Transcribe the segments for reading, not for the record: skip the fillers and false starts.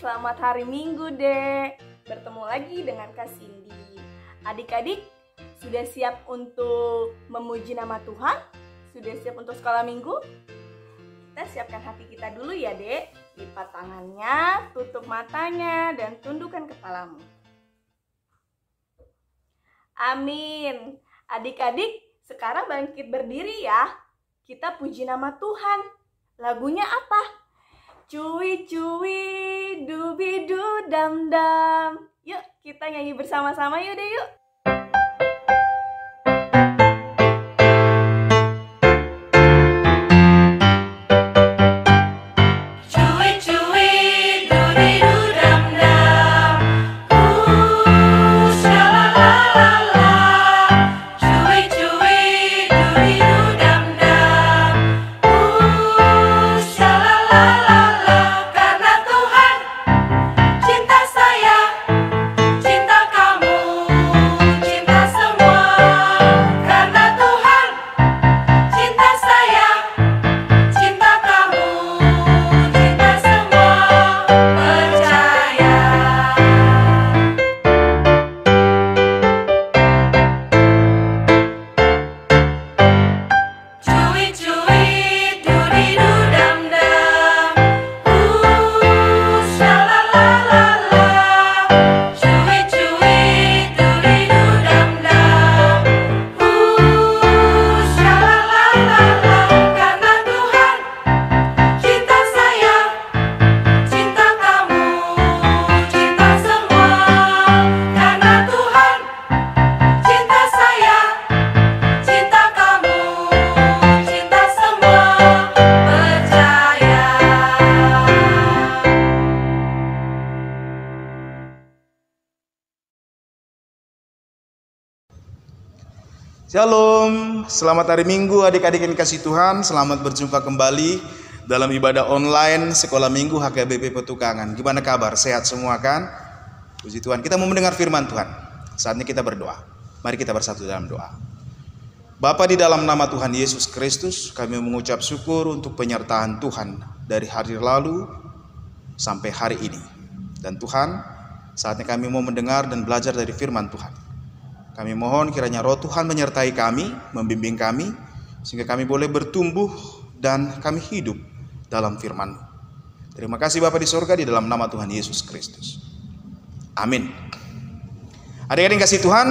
Selamat hari Minggu, Dek. Bertemu lagi dengan Kak Cindy. Adik-adik, sudah siap untuk memuji nama Tuhan? Sudah siap untuk sekolah minggu? Kita siapkan hati kita dulu ya, Dek. Lipat tangannya, tutup matanya, dan tundukkan kepalamu. Amin. Adik-adik, sekarang bangkit berdiri ya. Kita puji nama Tuhan. Lagunya apa? Cuy cuy dubidu dam dam. Yuk kita nyanyi bersama-sama yuk deh yuk. Shalom, selamat hari Minggu adik-adik yang dikasih Tuhan. Selamat berjumpa kembali dalam ibadah online Sekolah Minggu HKBP Petukangan. Gimana kabar? Sehat semua kan? Puji Tuhan, kita mau mendengar firman Tuhan. Saatnya kita berdoa. Mari kita bersatu dalam doa. Bapa, di dalam nama Tuhan Yesus Kristus, kami mengucap syukur untuk penyertaan Tuhan dari hari lalu sampai hari ini. Dan Tuhan, saatnya kami mau mendengar dan belajar dari firman Tuhan. Kami mohon kiranya Roh Tuhan menyertai kami, membimbing kami, sehingga kami boleh bertumbuh dan kami hidup dalam firman-Mu. Terima kasih Bapa di surga, di dalam nama Tuhan Yesus Kristus. Amin. Adik-adik kasih Tuhan,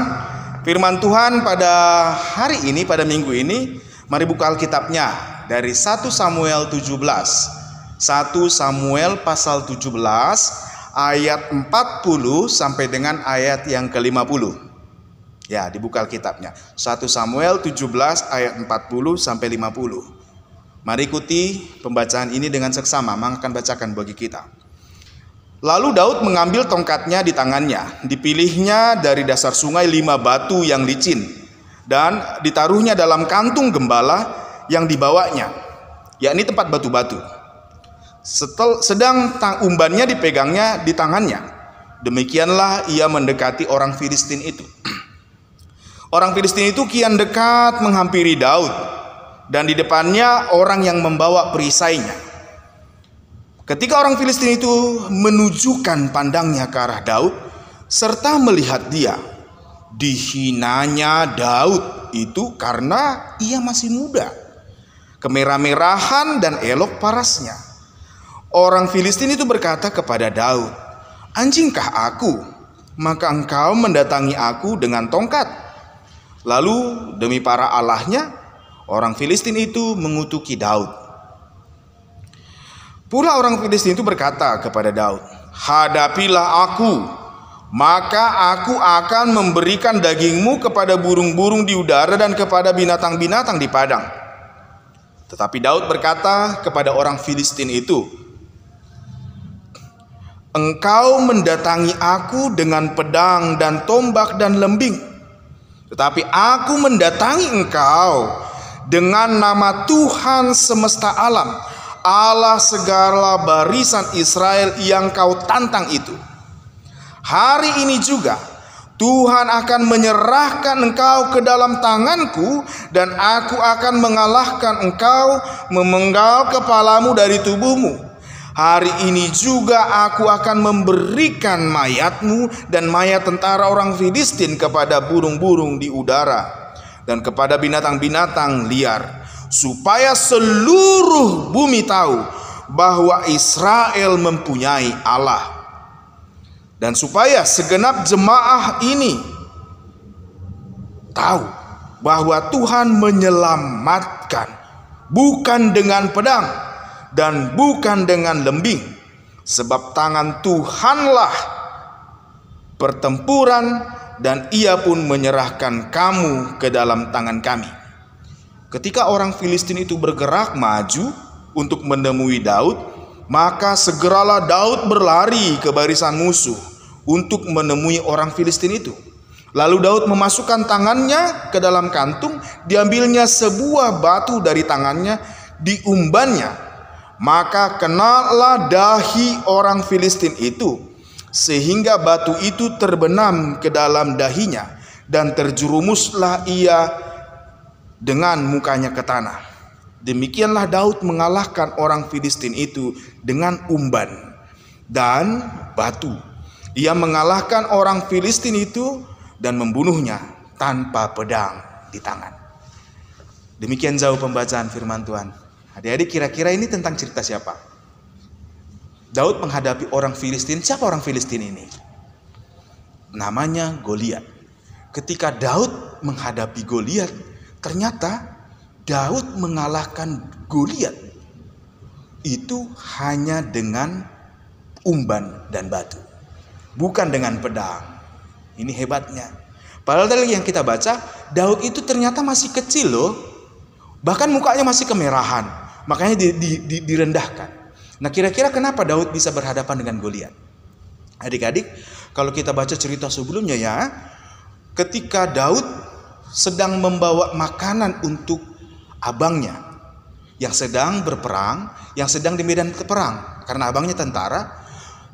firman Tuhan pada hari ini, pada minggu ini, mari buka Alkitabnya dari 1 Samuel 17. 1 Samuel pasal 17 ayat 40 sampai dengan ayat yang ke-50. Ya, dibuka Alkitabnya. 1 Samuel 17 ayat 40 sampai 50. Mari ikuti pembacaan ini dengan seksama. Mang akan bacakan bagi kita. Lalu Daud mengambil tongkatnya di tangannya. Dipilihnya dari dasar sungai 5 batu yang licin, dan ditaruhnya dalam kantung gembala yang dibawanya, yakni tempat batu-batu. Sedang umbannya dipegangnya di tangannya. Demikianlah ia mendekati orang Filistin itu. Orang Filistin itu kian dekat menghampiri Daud, dan di depannya orang yang membawa perisainya. Ketika orang Filistin itu menunjukkan pandangnya ke arah Daud, serta melihat dia, dihinanya Daud itu karena ia masih muda, kemerah-merahan dan elok parasnya. Orang Filistin itu berkata kepada Daud, "Anjingkah aku, maka engkau mendatangi aku dengan tongkat?" Lalu demi para allahnya, orang Filistin itu mengutuki Daud. Pula orang Filistin itu berkata kepada Daud, "Hadapilah aku, maka aku akan memberikan dagingmu kepada burung-burung di udara dan kepada binatang-binatang di padang." Tetapi Daud berkata kepada orang Filistin itu, "Engkau mendatangi aku dengan pedang dan tombak dan lembing. Tetapi aku mendatangi engkau dengan nama Tuhan semesta alam, Allah segala barisan Israel yang kau tantang itu. Hari ini juga Tuhan akan menyerahkan engkau ke dalam tanganku, dan aku akan mengalahkan engkau, memenggal kepalamu dari tubuhmu. Hari ini juga aku akan memberikan mayatmu dan mayat tentara orang Filistin kepada burung-burung di udara dan kepada binatang-binatang liar, supaya seluruh bumi tahu bahwa Israel mempunyai Allah, dan supaya segenap jemaah ini tahu bahwa Tuhan menyelamatkan bukan dengan pedang dan bukan dengan lembing, sebab tangan Tuhanlah pertempuran, dan Ia pun menyerahkan kamu ke dalam tangan kami. Ketika orang Filistin itu bergerak maju untuk menemui Daud, maka segeralah Daud berlari ke barisan musuh untuk menemui orang Filistin itu. Lalu Daud memasukkan tangannya ke dalam kantung, diambilnya sebuah batu dari tangannya, diumbannya. Maka kenalah dahi orang Filistin itu, sehingga batu itu terbenam ke dalam dahinya, dan terjerumuslah ia dengan mukanya ke tanah. Demikianlah Daud mengalahkan orang Filistin itu dengan umban dan batu. Ia mengalahkan orang Filistin itu dan membunuhnya tanpa pedang di tangan. Demikian jauh pembacaan firman Tuhan. Adik-adik, kira-kira ini tentang cerita siapa? Daud menghadapi orang Filistin. Siapa orang Filistin ini? Namanya Goliat. Ketika Daud menghadapi Goliat, ternyata Daud mengalahkan Goliat itu hanya dengan umban dan batu, bukan dengan pedang. Ini hebatnya. Padahal dari yang kita baca, Daud itu ternyata masih kecil loh. Bahkan mukanya masih kemerahan. Makanya direndahkan. Nah, kira-kira kenapa Daud bisa berhadapan dengan Goliat? Adik-adik, kalau kita baca cerita sebelumnya ya, ketika Daud sedang membawa makanan untuk abangnya yang sedang berperang, yang sedang di medan perang, karena abangnya tentara,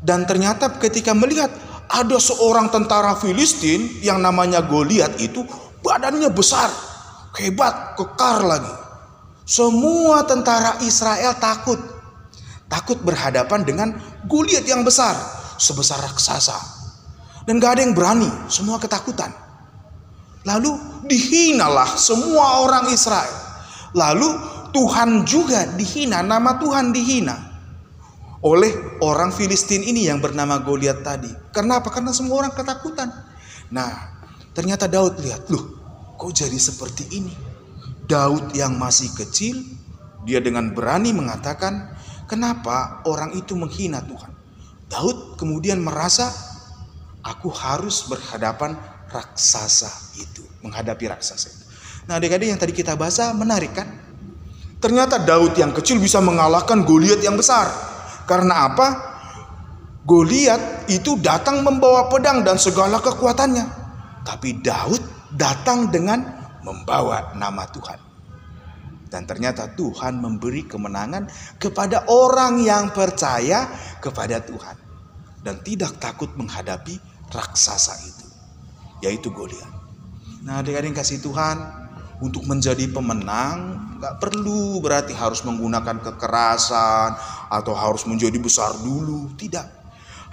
dan ternyata ketika melihat ada seorang tentara Filistin yang namanya Goliat itu, badannya besar, hebat, kekar lagi. Semua tentara Israel takut berhadapan dengan Goliat yang besar, sebesar raksasa. Dan gak ada yang berani, semua ketakutan. Lalu dihinalah semua orang Israel. Lalu Tuhan juga dihina, nama Tuhan dihina oleh orang Filistin ini yang bernama Goliat tadi. Karena apa? Karena semua orang ketakutan. Nah, ternyata Daud lihat, loh, kok jadi seperti ini? Daud yang masih kecil, dia dengan berani mengatakan, kenapa orang itu menghina Tuhan? Daud kemudian merasa, aku harus berhadapan raksasa itu, menghadapi raksasa itu. Nah, adik-adik, yang tadi kita baca menarik kan? Ternyata Daud yang kecil bisa mengalahkan Goliat yang besar. Karena apa? Goliat itu datang membawa pedang dan segala kekuatannya. Tapi Daud datang dengan membawa nama Tuhan. Dan ternyata Tuhan memberi kemenangan kepada orang yang percaya kepada Tuhan dan tidak takut menghadapi raksasa itu, yaitu Goliat. Nah, adik-adik kasih Tuhan, untuk menjadi pemenang gak perlu berarti harus menggunakan kekerasan atau harus menjadi besar dulu. Tidak.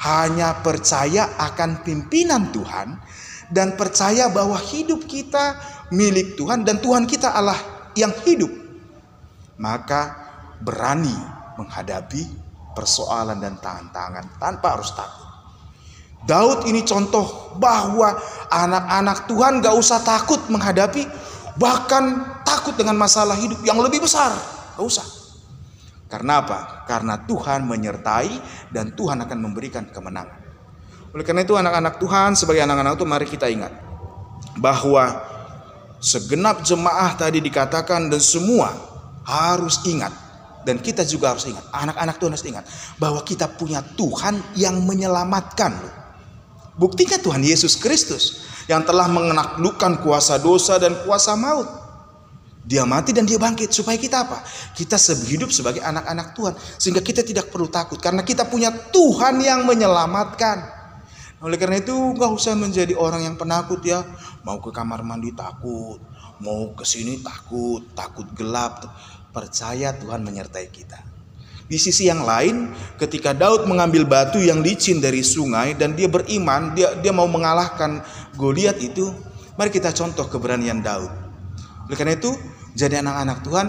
Hanya percaya akan pimpinan Tuhan dan percaya bahwa hidup kita milik Tuhan dan Tuhan kita Allah yang hidup. Maka berani menghadapi persoalan dan tantangan tanpa harus takut. Daud ini contoh bahwa anak-anak Tuhan gak usah takut menghadapi, bahkan takut dengan masalah hidup yang lebih besar. Gak usah. Karena apa? Karena Tuhan menyertai dan Tuhan akan memberikan kemenangan. Oleh karena itu anak-anak Tuhan, sebagai anak-anak itu mari kita ingat bahwa segenap jemaah tadi dikatakan dan semua harus ingat. Dan kita juga harus ingat, anak-anak Tuhan harus ingat bahwa kita punya Tuhan yang menyelamatkan. Buktinya Tuhan Yesus Kristus yang telah menaklukkan kuasa dosa dan kuasa maut. Dia mati dan dia bangkit supaya kita apa? Kita hidup sebagai anak-anak Tuhan. Sehingga kita tidak perlu takut karena kita punya Tuhan yang menyelamatkan. Oleh karena itu gak usah menjadi orang yang penakut ya. Mau ke kamar mandi takut, mau ke sini takut gelap. Percaya Tuhan menyertai kita. Di sisi yang lain, ketika Daud mengambil batu yang licin dari sungai dan dia beriman, dia mau mengalahkan Goliat itu, mari kita contoh keberanian Daud. Oleh karena itu, jadi anak-anak Tuhan,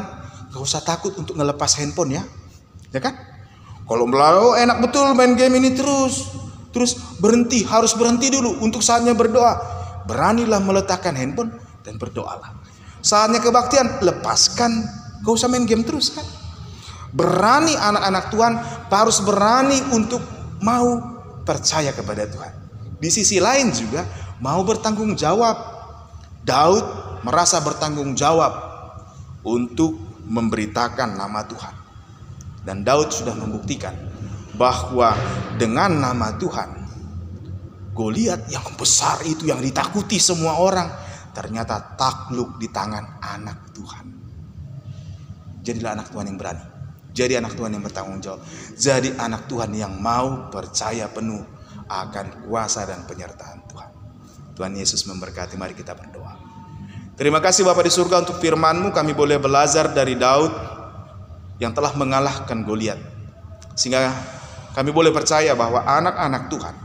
gak usah takut untuk ngelepas handphone ya. Ya kan? Kalau enak betul main game ini terus berhenti, harus berhenti dulu untuk saatnya berdoa. Beranilah meletakkan handphone dan berdoalah. Saatnya kebaktian, lepaskan, gak usah main game terus kan. Berani anak-anak Tuhan harus berani untuk mau percaya kepada Tuhan. Di sisi lain juga mau bertanggung jawab. Daud merasa bertanggung jawab untuk memberitakan nama Tuhan. Dan Daud sudah membuktikan bahwa dengan nama Tuhan, Goliat yang besar itu yang ditakuti semua orang ternyata takluk di tangan anak Tuhan. Jadilah anak Tuhan yang berani. Jadi anak Tuhan yang bertanggung jawab. Jadi anak Tuhan yang mau percaya penuh akan kuasa dan penyertaan Tuhan. Tuhan Yesus memberkati. Mari kita berdoa. Terima kasih Bapa di surga untuk firman-Mu. Kami boleh belajar dari Daud yang telah mengalahkan Goliat. Sehingga kami boleh percaya bahwa anak-anak Tuhan,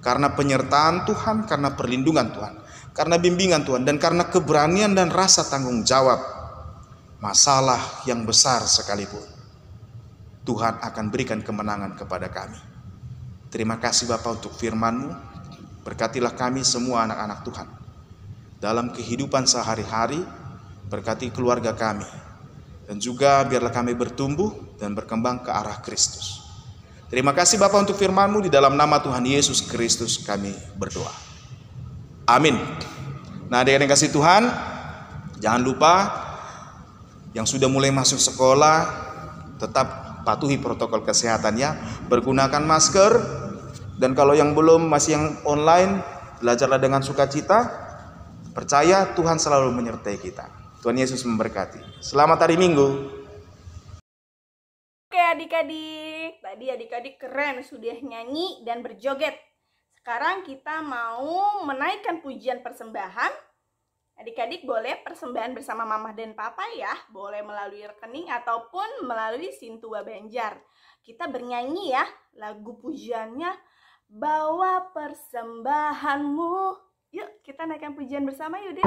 karena penyertaan Tuhan, karena perlindungan Tuhan, karena bimbingan Tuhan, dan karena keberanian dan rasa tanggung jawab, masalah yang besar sekalipun, Tuhan akan berikan kemenangan kepada kami. Terima kasih Bapa untuk firman-Mu. Berkatilah kami semua anak-anak Tuhan dalam kehidupan sehari-hari. Berkati keluarga kami. Dan juga biarlah kami bertumbuh dan berkembang ke arah Kristus. Terima kasih Bapa untuk firman-Mu. Di dalam nama Tuhan Yesus Kristus kami berdoa. Amin. Nah, adik-adik yang kasih Tuhan, jangan lupa yang sudah mulai masuk sekolah tetap patuhi protokol kesehatannya, bergunakan masker, dan kalau yang belum, masih yang online, belajarlah dengan sukacita. Percaya Tuhan selalu menyertai kita. Tuhan Yesus memberkati. Selamat hari Minggu. Oke adik-adik, tadi adik-adik keren, sudah nyanyi dan berjoget. Sekarang kita mau menaikkan pujian persembahan. Adik-adik boleh persembahan bersama Mama dan Papa ya. Boleh melalui rekening ataupun melalui Sintua Banjar. Kita bernyanyi ya. Lagu pujiannya, bawa persembahanmu. Yuk kita naikkan pujian bersama yuk deh.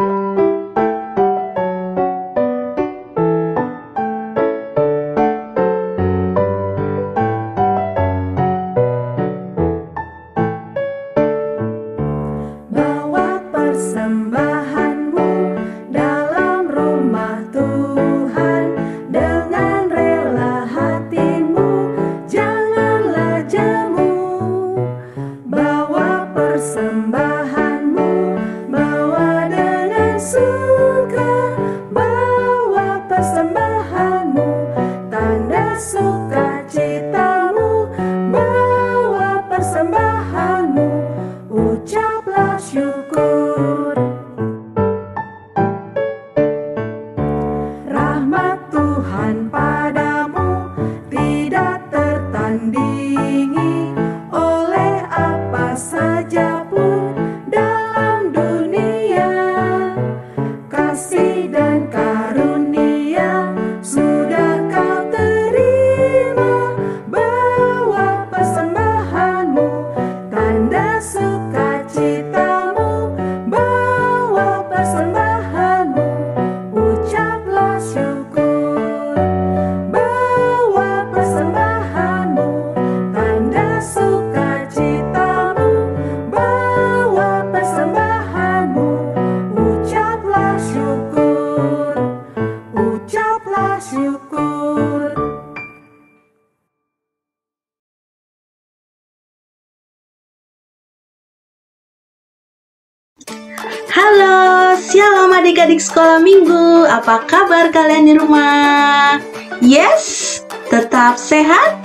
Halo, shalom adik-adik sekolah minggu. Apa kabar kalian di rumah? Yes, tetap sehat,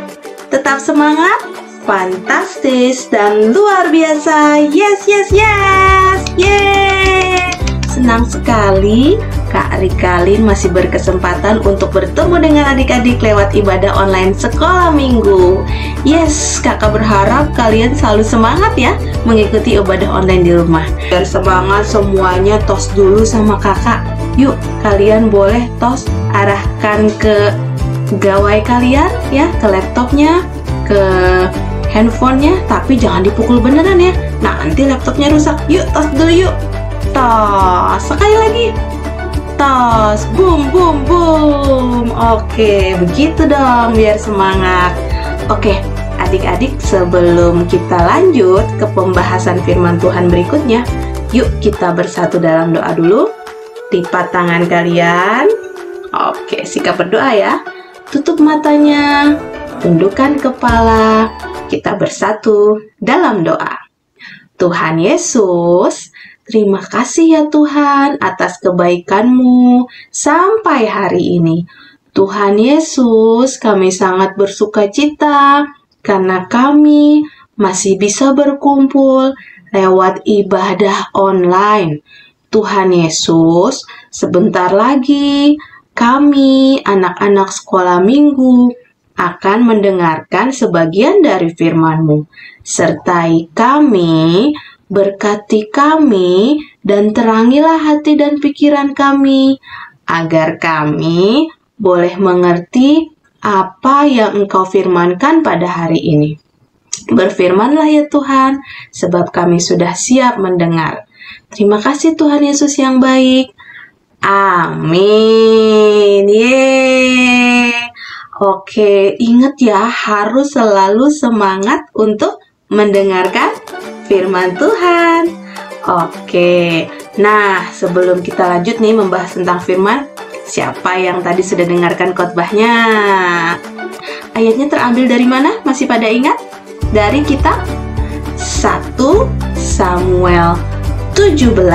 tetap semangat, fantastis, dan luar biasa. Yes, yes, yes. Yeay. Senang sekali Kak Rikalin masih berkesempatan untuk bertemu dengan adik-adik lewat ibadah online sekolah minggu. Yes, kakak berharap kalian selalu semangat ya mengikuti ibadah online di rumah. Biar semangat semuanya, tos dulu sama kakak. Yuk, kalian boleh tos arahkan ke gawai kalian ya, ke laptopnya, ke handphonenya, tapi jangan dipukul beneran ya. Nanti laptopnya rusak. Yuk, tos dulu yuk. Tos, sekali lagi. Tos, boom, boom, boom. Oke, begitu dong biar semangat. Oke, adik-adik, sebelum kita lanjut ke pembahasan firman Tuhan berikutnya, yuk kita bersatu dalam doa dulu. Lipat tangan kalian. Oke, sikap berdoa ya. Tutup matanya, tundukkan kepala. Kita bersatu dalam doa. Tuhan Yesus, terima kasih ya Tuhan atas kebaikan-Mu sampai hari ini. Tuhan Yesus, kami sangat bersuka cita karena kami masih bisa berkumpul lewat ibadah online. Tuhan Yesus, sebentar lagi kami, anak-anak sekolah minggu, akan mendengarkan sebagian dari firman-Mu. Sertai kami, berkati kami, dan terangilah hati dan pikiran kami, agar kami boleh mengerti apa yang Engkau firmankan pada hari ini. Berfirmanlah ya Tuhan, sebab kami sudah siap mendengar. Terima kasih Tuhan Yesus yang baik. Amin. Yeay. Oke, ingat ya, harus selalu semangat untuk mendengarkan firman Tuhan. Oke, nah sebelum kita lanjut nih membahas tentang firman, siapa yang tadi sudah dengarkan khotbahnya? Ayatnya terambil dari mana? Masih pada ingat? Dari kitab 1 Samuel 17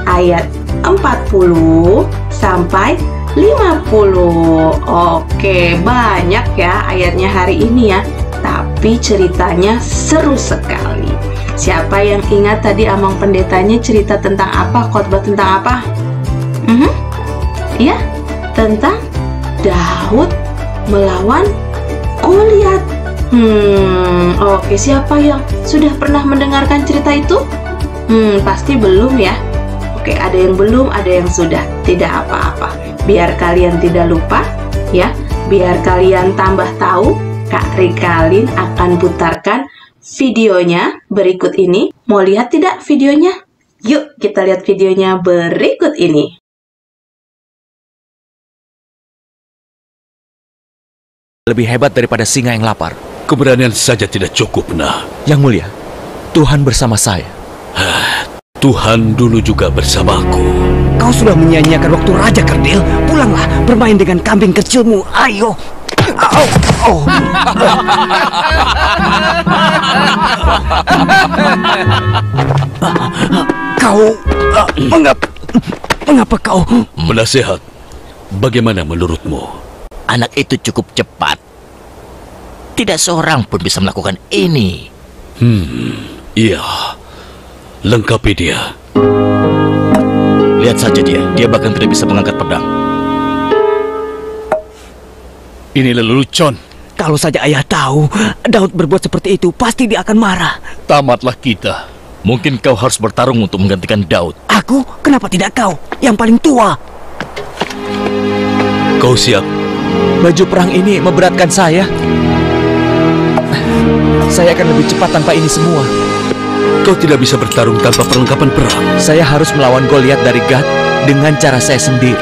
ayat 40 sampai 50. Oke, banyak ya ayatnya hari ini ya. Tapi ceritanya seru sekali. Siapa yang ingat tadi Amang Pendetanya cerita tentang apa? Khotbah tentang apa? Ya, tentang Daud melawan Goliat. Oke, siapa yang sudah pernah mendengarkan cerita itu? Pasti belum ya. Oke, ada yang belum, ada yang sudah. Tidak apa-apa. Biar kalian tidak lupa, ya. Biar kalian tambah tahu, Kak Rikalin akan putarkan videonya berikut ini. Mau lihat tidak videonya? Yuk, kita lihat videonya berikut ini. Lebih hebat daripada singa yang lapar. Keberanian saja tidak cukup, nah. Yang mulia, Tuhan bersama saya. Tuhan dulu juga bersamaku. Kau sudah menyia-nyiakan waktu Raja Kerdil. Pulanglah, bermain dengan kambing kecilmu. Ayo. Kau, mengapa kau? Penasehat, bagaimana menurutmu? Anak itu cukup cepat. Tidak seorang pun bisa melakukan ini. Iya. Lengkapi dia. Lihat saja dia bahkan tidak bisa mengangkat pedang. Ini lelucon. Kalau saja ayah tahu Daud berbuat seperti itu, pasti dia akan marah. Tamatlah kita. Mungkin kau harus bertarung untuk menggantikan Daud. Aku? Kenapa tidak kau? Yang paling tua. Kau siap? Baju perang ini memberatkan saya. Saya akan lebih cepat tanpa ini semua. Kau tidak bisa bertarung tanpa perlengkapan perang. Saya harus melawan Goliat dari Gat dengan cara saya sendiri.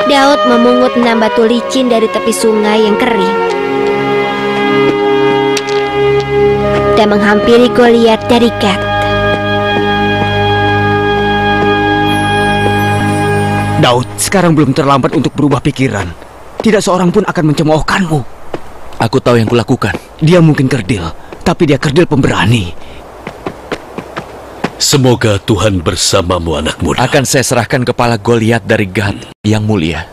Daud memungut 6 batu licin dari tepi sungai yang kering dan menghampiri Goliat dari Gat. Daud, sekarang belum terlambat untuk berubah pikiran. Tidak seorang pun akan mencemoohkanmu. Aku tahu yang kulakukan. Dia mungkin kerdil, tapi dia kerdil pemberani. Semoga Tuhan bersamamu, anak muda. Akan saya serahkan kepala Goliat dari Gat, yang mulia.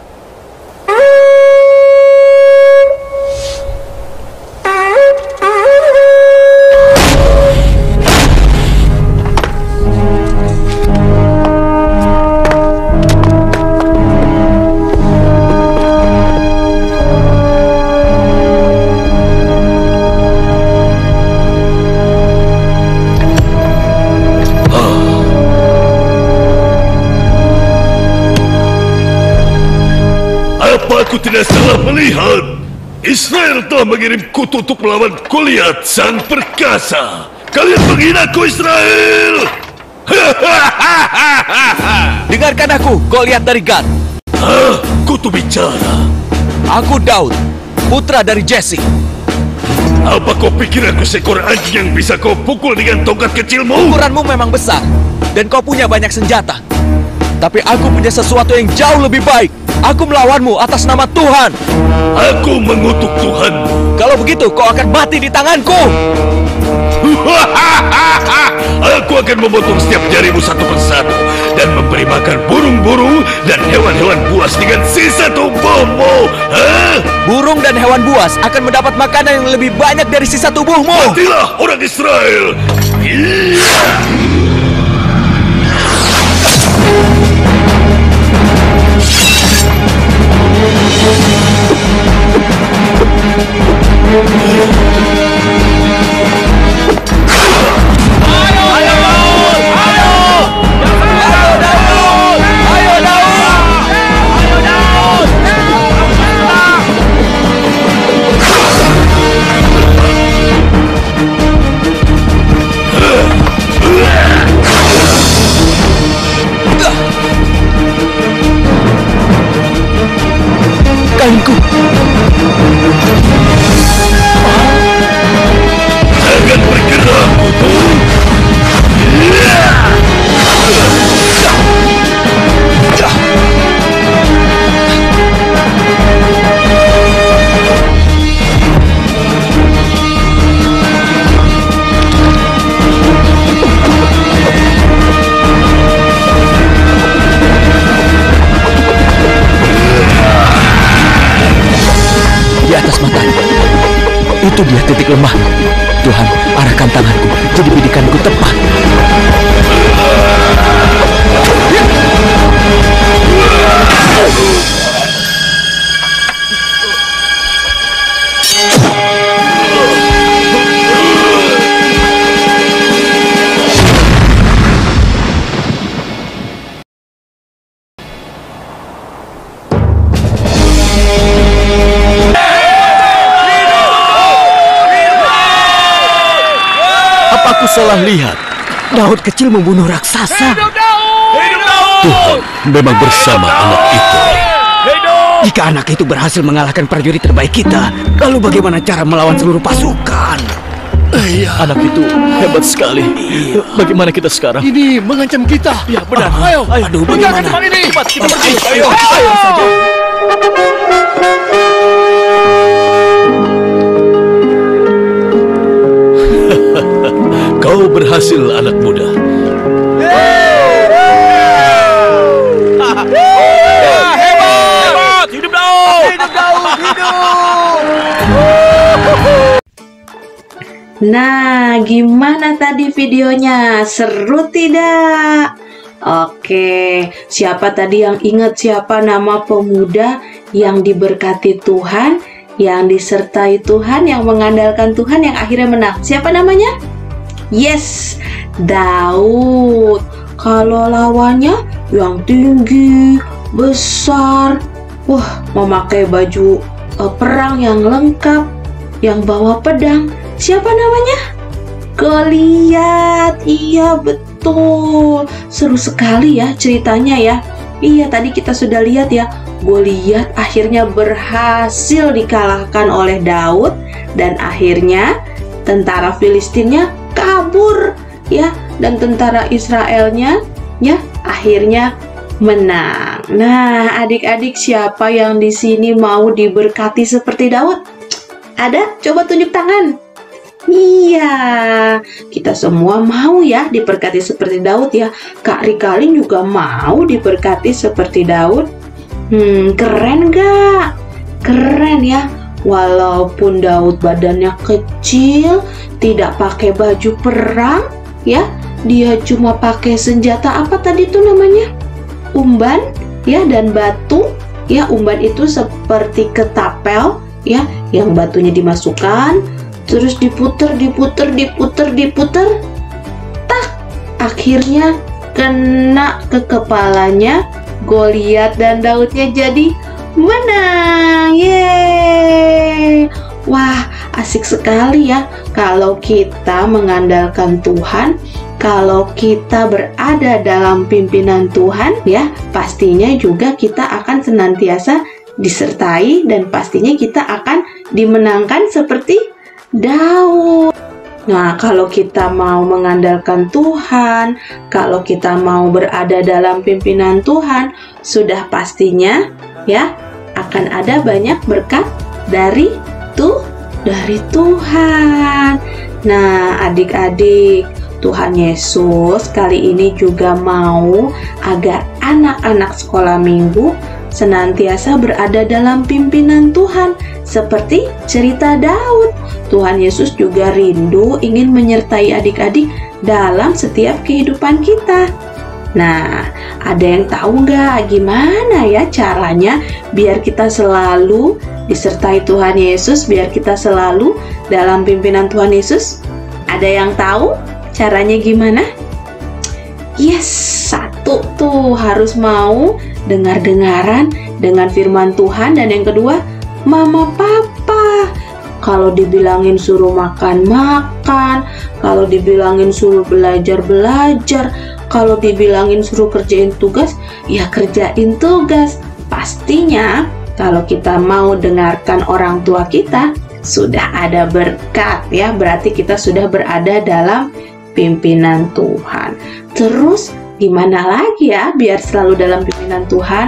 tidak salah melihat. Israel telah mengirim kutu untuk melawan Goliat sang perkasa. Kalian menghinaku, Israel! Dengarkan aku, Goliat dari Gad. Kutu bicara. Aku Daud, putra dari Jesse. Apa kau pikir aku seekor anjing yang bisa kau pukul dengan tongkat kecilmu? Ukuranmu memang besar, dan kau punya banyak senjata. Tapi aku punya sesuatu yang jauh lebih baik. Aku melawanmu atas nama Tuhan. Aku mengutuk Tuhanmu. Kalau begitu, kau akan mati di tanganku. Aku akan memotong setiap jarimu satu persatu dan memberi makan burung-burung dan hewan-hewan buas dengan sisa tubuhmu. Burung dan hewan buas akan mendapat makanan yang lebih banyak dari sisa tubuhmu. Matilah orang Israel. Kainku. Jangan bergerak, kutu. Di atas matanya, itu dia titik lemahku. Tuhan, arahkan tanganku, jadi bidikanku tepat. Aku salah lihat. Daud kecil membunuh raksasa. Tuhan memang bersama anak itu. Jika anak itu berhasil mengalahkan prajurit terbaik kita, lalu bagaimana cara melawan seluruh pasukan? Anak itu hebat sekali. Bagaimana kita sekarang? Ini mengancam kita. Ya benar. Ayo. Aduh, bagaimana? Cepat kita pergi. Ayo saja. Kau berhasil, anak muda. Hebat! Hidup Daud! Hidup Daud! Hidup! Nah, gimana tadi videonya? Seru tidak? Oke, siapa tadi yang ingat siapa nama pemuda yang diberkati Tuhan, yang disertai Tuhan, yang mengandalkan Tuhan, yang akhirnya menang? Siapa namanya? Yes, Daud. Kalau lawannya yang tinggi, besar, memakai baju perang yang lengkap, yang bawa pedang, siapa namanya? Goliat. Iya, betul. Seru sekali ya ceritanya ya. Iya, tadi kita sudah lihat ya, Goliat akhirnya berhasil dikalahkan oleh Daud dan akhirnya tentara Filistinnya kabur ya, dan tentara Israelnya ya akhirnya menang. Nah, adik-adik, siapa yang di sini mau diberkati seperti Daud? Ada? Coba tunjuk tangan. Iya, kita semua mau ya diberkati seperti Daud ya. Kak Rikalin juga mau diberkati seperti Daud. Keren gak? Keren ya. Walaupun Daud badannya kecil, tidak pakai baju perang, ya, dia cuma pakai senjata apa tadi tuh namanya? Umban, ya, dan batu, ya. Umban itu seperti ketapel, ya, yang batunya dimasukkan, terus diputer, tak, akhirnya kena ke kepalanya Goliat dan Daudnya jadi menang. Yeay. Wah, asik sekali ya kalau kita mengandalkan Tuhan, kalau kita berada dalam pimpinan Tuhan ya, pastinya juga kita akan senantiasa disertai dan pastinya kita akan dimenangkan seperti Daud. Nah, kalau kita mau mengandalkan Tuhan, kalau kita mau berada dalam pimpinan Tuhan, sudah pastinya ya akan ada banyak berkat dari Tuhan. Nah, adik-adik, Tuhan Yesus kali ini juga mau agar anak-anak sekolah minggu senantiasa berada dalam pimpinan Tuhan, seperti cerita Daud. Tuhan Yesus juga rindu ingin menyertai adik-adik dalam setiap kehidupan kita. Nah, ada yang tahu nggak gimana ya caranya biar kita selalu disertai Tuhan Yesus, biar kita selalu dalam pimpinan Tuhan Yesus? Ada yang tahu caranya gimana? Yes, satu tuh harus mau dengar-dengaran dengan firman Tuhan, dan yang kedua mama papa. Kalau dibilangin suruh makan, kalau dibilangin suruh belajar, kalau dibilangin suruh kerjain tugas, ya kerjain tugas. Pastinya kalau kita mau dengarkan orang tua kita, sudah ada berkat ya, berarti kita sudah berada dalam pimpinan Tuhan. Terus gimana lagi ya biar selalu dalam pimpinan Tuhan?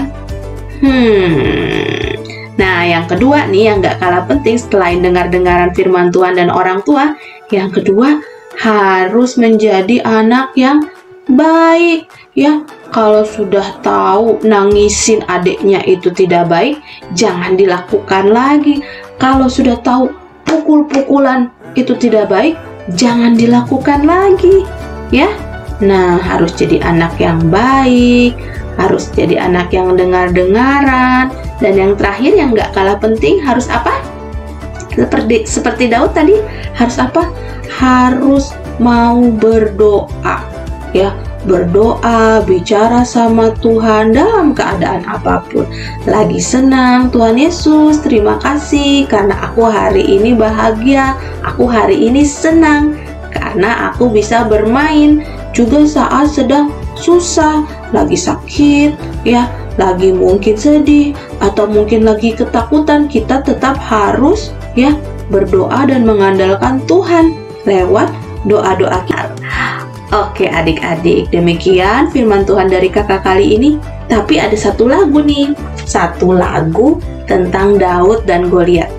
Nah, yang kedua nih yang gak kalah penting selain dengar-dengaran firman Tuhan dan orang tua, yang kedua harus menjadi anak yang baik ya. Kalau sudah tahu nangisin adiknya itu tidak baik, jangan dilakukan lagi. Kalau sudah tahu pukul-pukulan itu tidak baik, jangan dilakukan lagi ya. Nah, harus jadi anak yang baik, harus jadi anak yang dengar-dengaran, dan yang terakhir yang gak kalah penting harus apa? Seperti Daud tadi, harus apa? Harus mau berdoa ya. Berdoa, bicara sama Tuhan dalam keadaan apapun. Lagi senang, Tuhan Yesus terima kasih karena aku hari ini bahagia, aku hari ini senang karena aku bisa bermain. Juga saat sedang susah, lagi sakit ya, lagi mungkin sedih atau mungkin lagi ketakutan, kita tetap harus ya berdoa dan mengandalkan Tuhan lewat doa-doa kita. Oke adik-adik, demikian firman Tuhan dari kakak kali ini. Tapi ada satu lagu nih, satu lagu tentang Daud dan Goliat.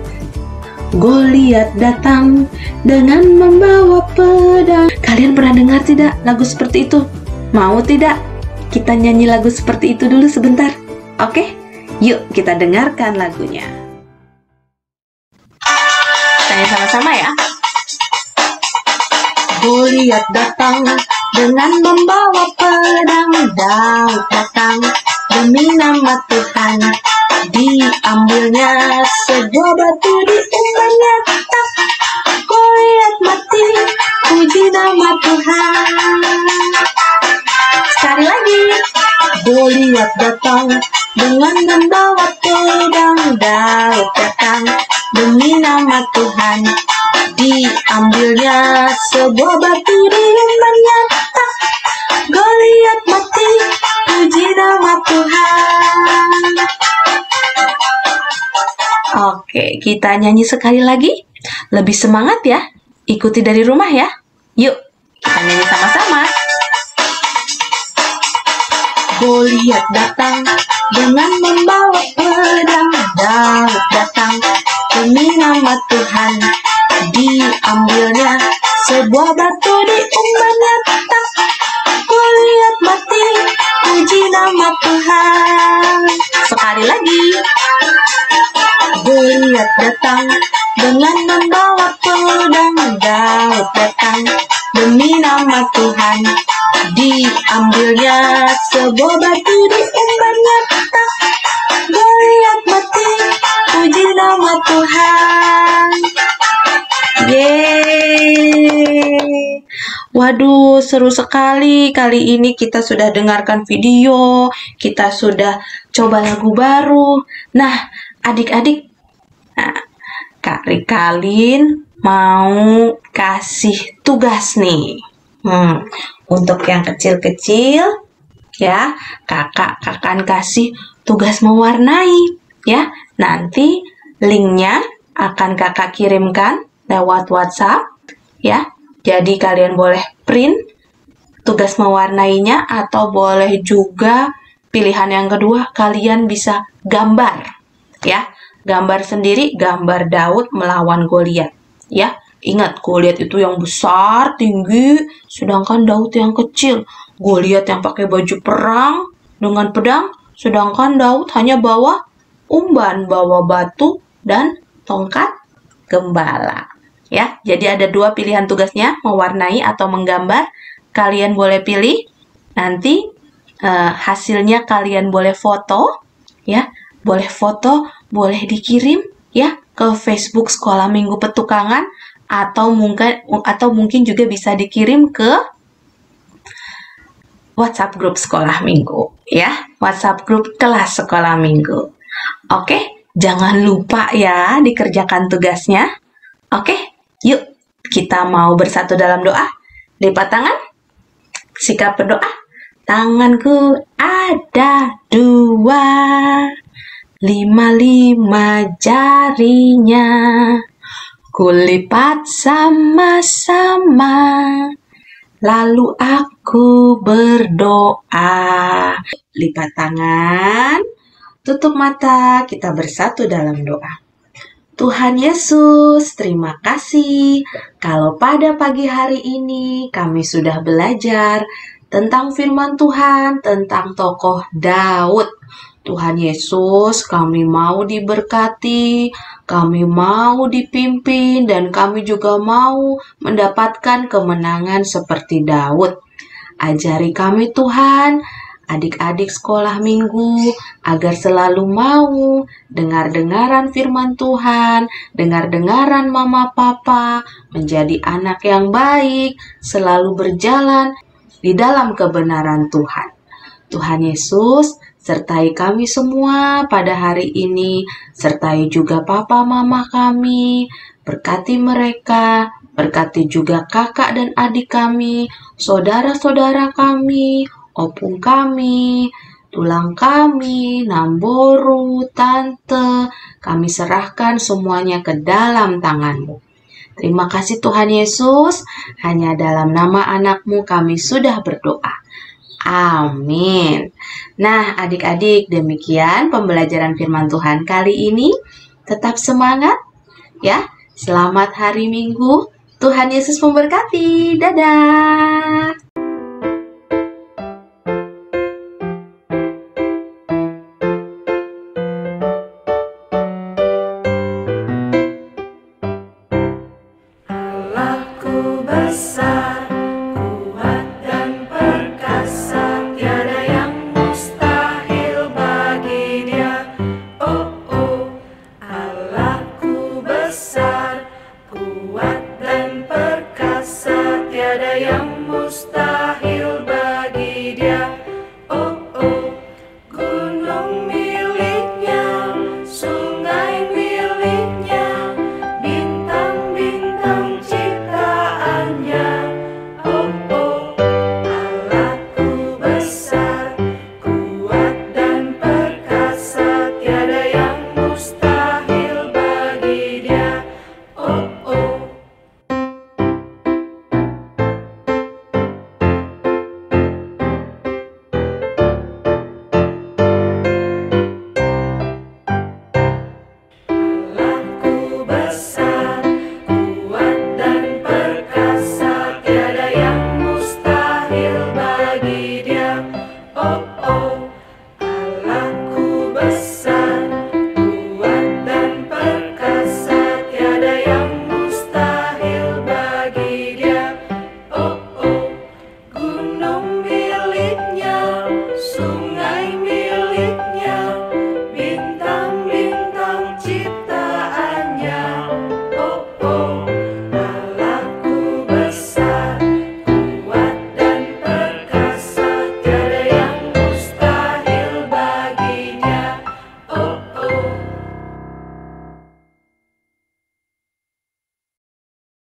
Goliat datang dengan membawa pedang. Kalian pernah dengar tidak lagu seperti itu? Mau tidak? Kita nyanyi lagu seperti itu dulu sebentar. Oke? Yuk kita dengarkan lagunya. Tanya sama-sama ya. Goliat datang dengan membawa pedang. Daud datang demi nama Tuhan. Diambilnya sebuah batu diumpannya tak. Goliat mati, puji nama Tuhan. Sekali lagi. Goliat datang dengan membawa pedang. Daud datang demi nama Tuhan. Diambilnya sebuah batu diumpannya tak. Goliat mati, puji nama Tuhan. Oke, kita nyanyi sekali lagi. Lebih semangat ya. Ikuti dari rumah ya. Yuk, kita nyanyi sama-sama. Goliat datang dengan membawa pedang. Daud datang demi nama Tuhan. Diambilnya sebuah batu diumpannya tak. Goliat mati, puji nama Tuhan. Sekali lagi. Goliat datang dengan membawa pedang. Daud datang demi nama Tuhan. Diambilnya sebuah batu diumpannya tak. Goliat mati, puji nama Tuhan. Yeay. Waduh, seru sekali. Kali ini kita sudah dengarkan video, kita sudah coba lagu baru. Nah, adik-adik, Kak Rikalin mau kasih tugas nih. Untuk yang kecil-kecil, ya, kakak akan kasih tugas mewarnai, ya. Nanti linknya akan kakak kirimkan lewat WhatsApp, ya. Jadi kalian boleh print tugas mewarnainya atau boleh juga pilihan yang kedua kalian bisa gambar, ya. Gambar sendiri, gambar Daud melawan Goliat, ya. Ingat, Goliat itu yang besar, tinggi, sedangkan Daud yang kecil. Goliat yang pakai baju perang dengan pedang, sedangkan Daud hanya bawa umban, bawa batu dan tongkat gembala. Ya, jadi ada dua pilihan tugasnya, mewarnai atau menggambar. Kalian boleh pilih. Nanti hasilnya kalian boleh foto, ya. Boleh foto, boleh dikirim ya ke Facebook Sekolah Minggu Petukangan atau mungkin juga bisa dikirim ke WhatsApp grup Sekolah Minggu, ya. WhatsApp grup kelas Sekolah Minggu. Oke, jangan lupa ya dikerjakan tugasnya. Oke. Yuk, kita mau bersatu dalam doa. Lipat tangan, sikap berdoa. Tanganku ada 2, 5 jarinya. Kulipat sama-sama, lalu aku berdoa. Lipat tangan, tutup mata, kita bersatu dalam doa. Tuhan Yesus, terima kasih kalau pada pagi hari ini kami sudah belajar tentang firman Tuhan, tentang tokoh Daud. Tuhan Yesus, kami mau diberkati, kami mau dipimpin, dan kami juga mau mendapatkan kemenangan seperti Daud. Ajari kami Tuhan, adik-adik sekolah minggu, agar selalu mau dengar-dengaran firman Tuhan, dengar-dengaran mama papa, menjadi anak yang baik, selalu berjalan di dalam kebenaran Tuhan. Tuhan Yesus, sertai kami semua pada hari ini, sertai juga papa mama kami, berkati mereka, berkati juga kakak dan adik kami, saudara-saudara kami, opung kami, tulang kami, namboru, tante, kami serahkan semuanya ke dalam tangan-Mu. Terima kasih Tuhan Yesus, hanya dalam nama anak-Mu kami sudah berdoa. Amin. Nah, adik-adik, demikian pembelajaran firman Tuhan kali ini. Tetap semangat, ya. Selamat hari Minggu. Tuhan Yesus memberkati. Dadah. Kuat dan perkasa, tiada yang mustahil.